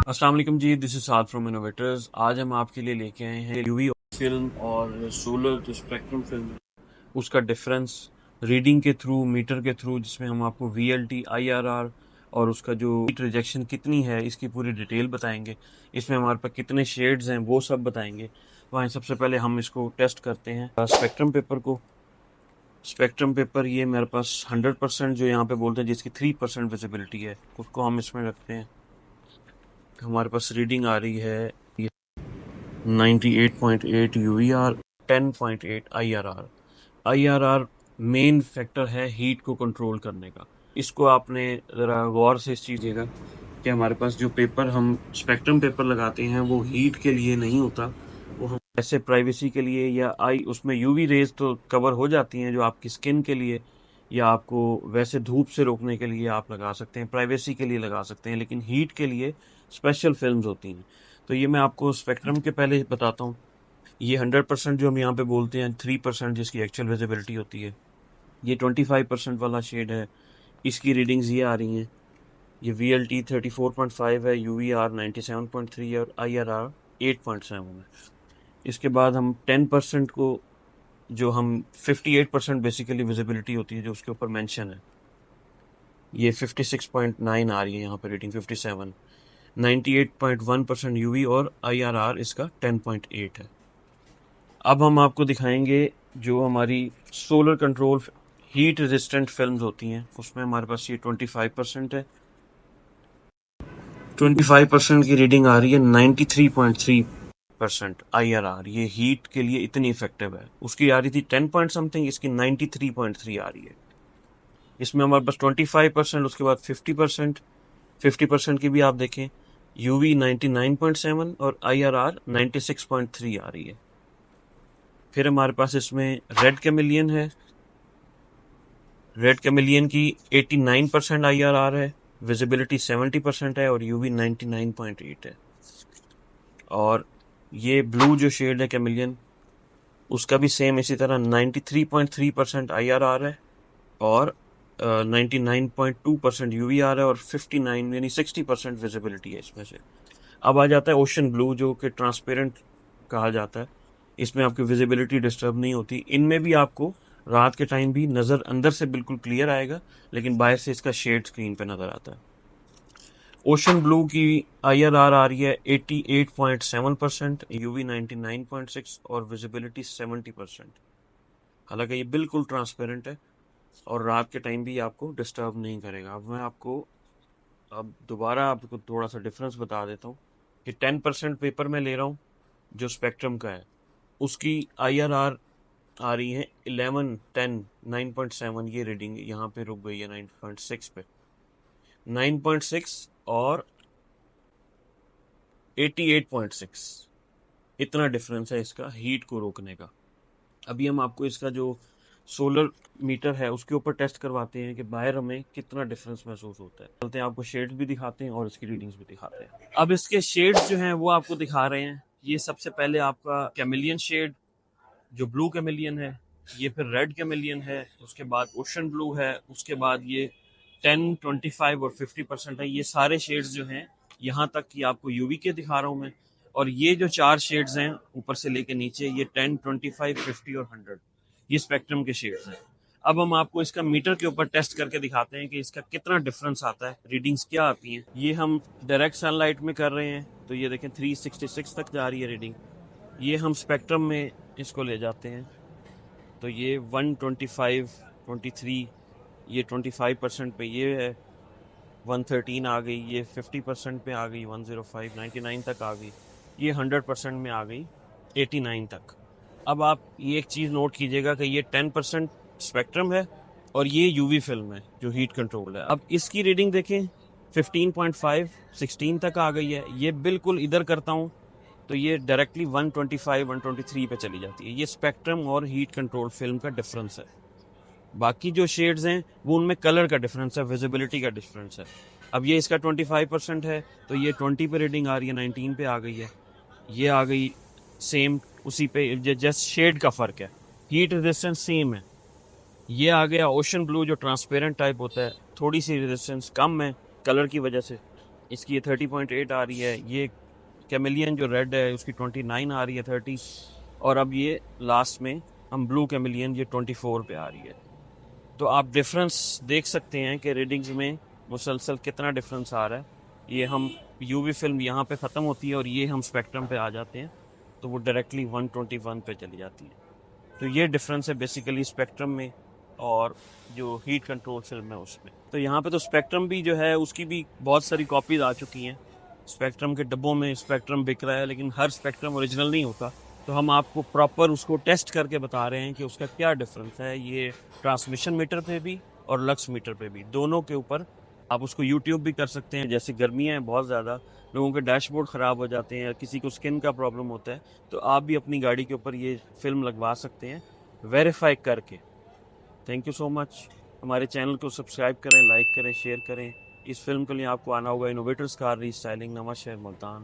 अस्सलाम वालेकुम जी, this is Saad from Innovators. आज हम आपके लिए लेके आए हैं यूवी फिल्म और सोलर जो स्पेक्ट्रम फिल्म, उसका डिफरेंस रीडिंग के थ्रू, मीटर के थ्रू, जिसमें हम आपको वीएलटी, आईआरआर और उसका जो हीट रिजेक्शन कितनी है इसकी पूरी डिटेल बताएंगे। इसमें हमारे पास कितने शेड्स हैं वो सब बताएंगे। वहाँ सबसे पहले हम इसको टेस्ट करते हैं स्पेक्ट्रम पेपर को। स्पेक्ट्रम पेपर ये मेरे पास 100% जो यहाँ पे बोलते हैं जिसकी 3% विजिबिलिटी है, उसको हम इसमें रखते हैं। हमारे पास रीडिंग आ रही है 98.8 यूवीआर, 10.8 आईआरआर। आईआरआर मेन फैक्टर है हीट को कंट्रोल करने का। इसको आपने ज़रा गौर से इस चीज़ेगा कि हमारे पास जो पेपर हम स्पेक्ट्रम पेपर लगाते हैं वो हीट के लिए नहीं होता, वो हम ऐसे प्राइवेसी के लिए या आई उसमें यूवी रेज तो कवर हो जाती हैं जो आपकी स्किन के लिए या आपको वैसे धूप से रोकने के लिए आप लगा सकते हैं, प्राइवेसी के लिए लगा सकते हैं, लेकिन हीट के लिए स्पेशल फिल्म्स होती हैं। तो ये मैं आपको स्पेक्ट्रम के पहले बताता हूँ। ये 100% जो हम यहाँ पे बोलते हैं, 3% जिसकी एक्चुअल विजिबिलिटी होती है, ये 25% वाला शेड है। इसकी रीडिंग्स ये आ रही हैं। ये वी एल टी 34.5 है, यू वी आर 97.3 है और आई आर आर 8.7 है। इसके बाद हम 10% को, जो हम 58% बेसिकली विजिबिलिटी होती है जो उसके ऊपर मेंशन है, ये 56.9 आ रही है यहाँ पे रीडिंग। 57, 98.1% यूवी और आईआरआर इसका 10.8 है। अब हम आपको दिखाएंगे जो हमारी solar control heat resistant films होती हैं, उसमें हमारे पास ये 25% है। 25% की रीडिंग आ रही है 93.3% आईआरआर। ये हीट के लिए इतनी इफेक्टिव है। उसकी आ रही थी 10 पॉइंट समथिंग, इसकी 93.3 आ रही है। इसमें हमारे पास 25%, उसके बाद 50%। 50% की भी आप देखें, यूवी 99.7 और आईआरआर 96.3 आ रही है। फिर हमारे पास इसमें रेड कैमिलियन है। रेड कैमिलियन की 89% आईआरआर है, विजिबिलिटी 70% है और यूवी 99.8 है। और ये ब्लू जो शेड है कैमिलियन, उसका भी सेम इसी तरह 93.3% आईआरआर है और 99.2% यूवीआर है और 59 यानी 60% विजिबिलिटी है इसमें से। अब आ जाता है ओशन ब्लू, जो कि ट्रांसपेरेंट कहा जाता है। इसमें आपकी विजिबिलिटी डिस्टर्ब नहीं होती। इनमें भी आपको रात के टाइम भी नज़र अंदर से बिल्कुल क्लियर आएगा, लेकिन बाहर से इसका शेड स्क्रीन पे नज़र आता है। ओशन ब्लू की आईआरआर आ रही है 88.7%, यूवी 99.6 और विजिबिलिटी 70%। हालांकि ये बिल्कुल ट्रांसपेरेंट है और रात के टाइम भी आपको डिस्टर्ब नहीं करेगा। अब मैं आपको अब दोबारा आपको थोड़ा सा डिफरेंस बता देता हूँ कि 10% पेपर में ले रहा हूँ जो स्पेक्ट्रम का है, उसकी आईआरआर आ रही है 11, 10, 9.7। ये रीडिंग यहाँ पे रुक गई है 9.6 पे। 9.6 और 88.6, इतना डिफरेंस है इसका हीट को रोकने का। अभी हम आपको इसका जो सोलर मीटर है उसके ऊपर टेस्ट करवाते हैं कि बाहर हमें कितना डिफरेंस महसूस होता है। चलते हैं, आपको शेड्स भी दिखाते हैं और इसकी रीडिंग्स भी दिखाते हैं। अब इसके शेड्स जो हैं वो आपको दिखा रहे हैं। ये सबसे पहले आपका कैमिलियन शेड जो ब्लू कैमिलियन है, ये फिर रेड कैमिलियन है, उसके बाद ओशन ब्लू है, उसके बाद ये 10, 25 और 50% है। ये सारे शेड्स जो हैं, यहाँ तक कि आपको यूवी के दिखा रहा हूँ मैं। और ये जो 4 शेड्स हैं ऊपर से लेके नीचे, ये 10, 25, 50 और 100, ये स्पेक्ट्रम के शेड्स हैं। अब हम आपको इसका मीटर के ऊपर टेस्ट करके दिखाते हैं कि इसका कितना डिफरेंस आता है, रीडिंग्स क्या आती हैं। ये हम डायरेक्ट सनलाइट में कर रहे हैं, तो ये देखें 366 तक जा रही है रीडिंग। ये हम स्पेक्ट्रम में इसको ले जाते हैं, तो ये 125, 23, ये 25% पे ये है, 113 आ गई, ये 50% पे आ गई 105, 99 तक आ गई, ये 100% में आ गई 89 तक। अब आप ये एक चीज़ नोट कीजिएगा कि ये 10% स्पेक्ट्रम है और ये यूवी फिल्म है जो हीट कंट्रोल है। अब इसकी रीडिंग देखें, 15.5, 16 तक आ गई है। ये बिल्कुल इधर करता हूँ तो ये डायरेक्टली 125, 123 पे चली जाती है। ये स्पेक्ट्रम और हीट कंट्रोल फिल्म का डिफरेंस है। बाकी जो शेड्स हैं वो उनमें कलर का डिफरेंस है, विजिबिलिटी का डिफरेंस है। अब ये इसका 25% है, तो ये 20 पे रीडिंग आ रही है, 19 पे आ गई है। ये आ गई सेम उसी पे, जस्ट शेड का फ़र्क है, हीट रेजिस्टेंस सेम है। ये आ गया ओशन ब्लू जो ट्रांसपेरेंट टाइप होता है, थोड़ी सी रेजिस्टेंस कम है कलर की वजह से। इसकी ये 30.8 आ रही है। ये कैमिलियन जो रेड है उसकी 29 आ रही है, 30। और अब ये लास्ट में हम ब्लू कैमिलियन ये 24 पे आ रही है। तो आप डिफरेंस देख सकते हैं कि रीडिंग्स में मुसलसल कितना डिफरेंस आ रहा है। ये हम यूवी फिल्म यहाँ पे ख़त्म होती है और ये हम स्पेक्ट्रम पे आ जाते हैं, तो वो डायरेक्टली 121 पे चली जाती है। तो ये डिफरेंस है बेसिकली स्पेक्ट्रम में और जो हीट कंट्रोल फिल्म है उसमें। तो यहाँ पे तो स्पेक्ट्रम भी जो है उसकी भी बहुत सारी कॉपीज आ चुकी हैं। स्पेक्ट्रम के डब्बों में स्पेक्ट्रम बिक रहा है, लेकिन हर स्पेक्ट्रम ओरिजिनल नहीं होता। तो हम आपको प्रॉपर उसको टेस्ट करके बता रहे हैं कि उसका क्या डिफरेंस है। ये ट्रांसमिशन मीटर पे भी और लक्स मीटर पे भी, दोनों के ऊपर आप उसको यूट्यूब भी कर सकते हैं। जैसे गर्मियाँ हैं बहुत ज़्यादा, लोगों के डैशबोर्ड ख़राब हो जाते हैं या किसी को स्किन का प्रॉब्लम होता है, तो आप भी अपनी गाड़ी के ऊपर ये फिल्म लगवा सकते हैं वेरीफाई करके। Thank you so much. हमारे चैनल को सब्सक्राइब करें, लाइक करें, शेयर करें। इस फिल्म के लिए आपको आना होगा इनोवेटर्स कार रीस्टाइलिंग, नवां शहर, मुल्तान।